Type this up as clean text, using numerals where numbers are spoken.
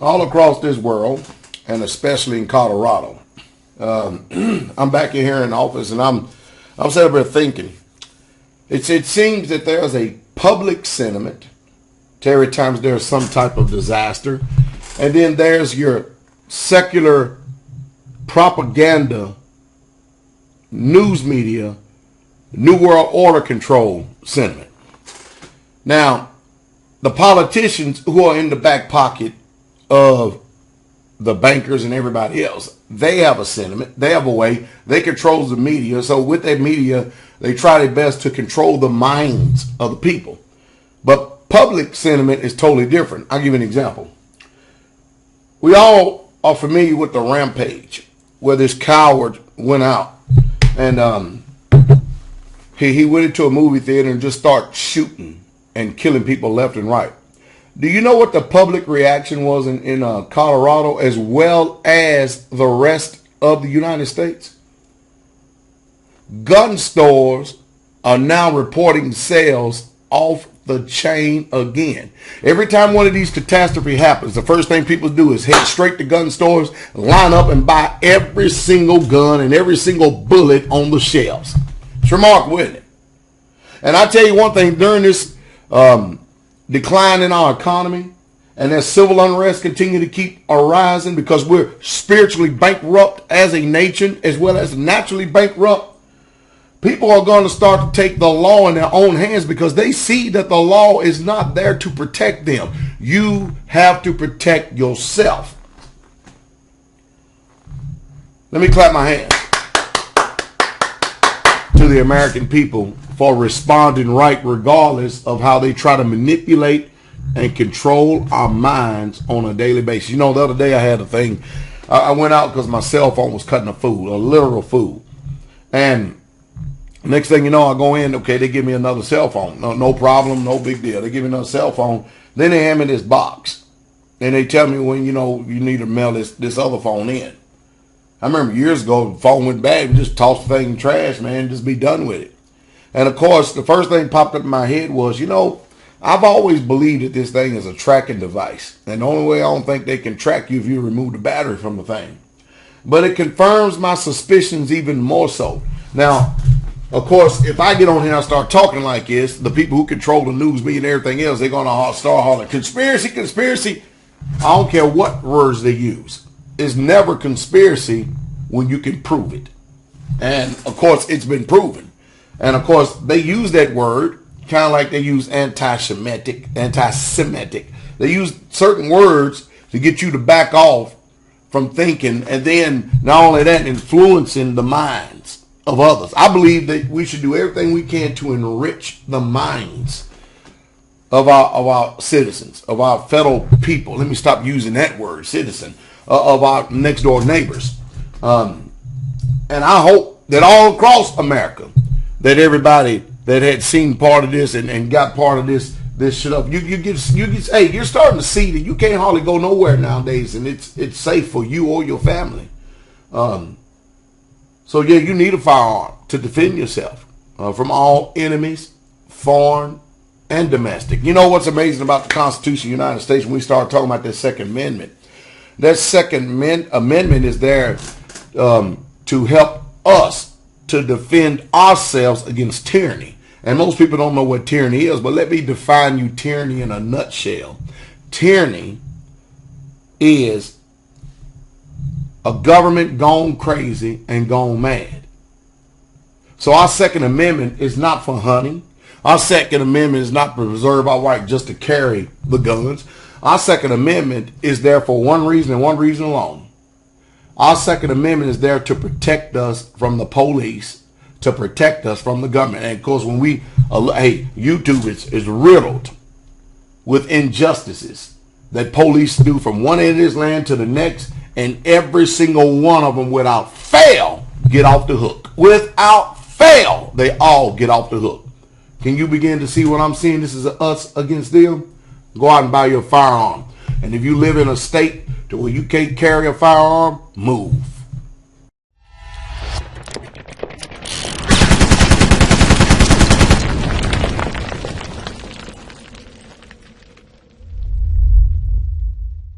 all across this world, and especially in Colorado. I'm back in here in the office, and I'm sitting up here thinking. It seems that there's a public sentiment to every time there's some type of disaster, and then there's your secular propaganda, news media, New World Order control sentiment. Now, the politicians who are in the back pocket of the bankers and everybody else, they have a sentiment, they have a way, they control the media. So with that media, they try their best to control the minds of the people. But public sentiment is totally different. I'll give you an example. We all are familiar with the Rampage, where this coward went out and he went into a movie theater and just started shooting and killing people left and right. Do you know what the public reaction was in Colorado as well as the rest of the United States? Gun stores are now reporting sales off the chain again. Every time one of these catastrophes happens, the first thing people do is head straight to gun stores, line up and buy every single gun and every single bullet on the shelves. It's remarkable, isn't it? And I tell you one thing, during this decline in our economy and as civil unrest continue to keep arising because we're spiritually bankrupt as a nation as well as naturally bankrupt, people are going to start to take the law in their own hands because they see that the law is not there to protect them. You have to protect yourself. Let me clap my hands to the American people for responding right regardless of how they try to manipulate and control our minds on a daily basis. You know, the other day I had a thing. I went out because my cell phone was cutting a literal food. And next thing you know, I go in, okay, they give me another cell phone. No problem, no big deal. They give me another cell phone. Then they hand me this box. And they tell me when, you need to mail this other phone in. I remember years ago, the phone went bad, and just toss the thing in trash, man, just be done with it. And of course, the first thing popped up in my head was, I've always believed that this thing is a tracking device. And the only way I don't think they can track you if you remove the battery from the thing. But it confirms my suspicions even more so. Now, of course, if I get on here and start talking like this, the people who control the news media and everything else, they're going to start hollering, conspiracy, conspiracy. I don't care what words they use. It's never conspiracy when you can prove it. And, of course, it's been proven. And, of course, they use that word kind of like they use anti-Semitic. They use certain words to get you to back off from thinking, and then not only that, influencing the minds of others. I believe that we should do everything we can to enrich the minds of our citizens, of our fellow people. Let me stop using that word, citizen, of our next door neighbors. And I hope that all across America, that everybody that had seen part of this and got part of this shit up, hey, you're starting to see that you can't hardly go nowhere nowadays, and it's safe for you or your family. So yeah, you need a firearm to defend yourself from all enemies, foreign and domestic. You know what's amazing about the Constitution of the United States when we start talking about that Second Amendment? That Second Amendment is there to help us to defend ourselves against tyranny. And most people don't know what tyranny is, but let me define you tyranny in a nutshell. Tyranny is a government gone crazy and gone mad. So our Second Amendment is not for hunting. Our Second Amendment is not to preserve our right just to carry the guns. Our Second Amendment is there for one reason and one reason alone. Our Second Amendment is there to protect us from the police, to protect us from the government. And of course, when YouTube is riddled with injustices that police do from one end of this land to the next, and every single one of them without fail get off the hook. Without fail, they all get off the hook. Can you begin to see what I'm seeing? This is us against them. Go out and buy your firearm. And if you live in a state to where you can't carry a firearm, move.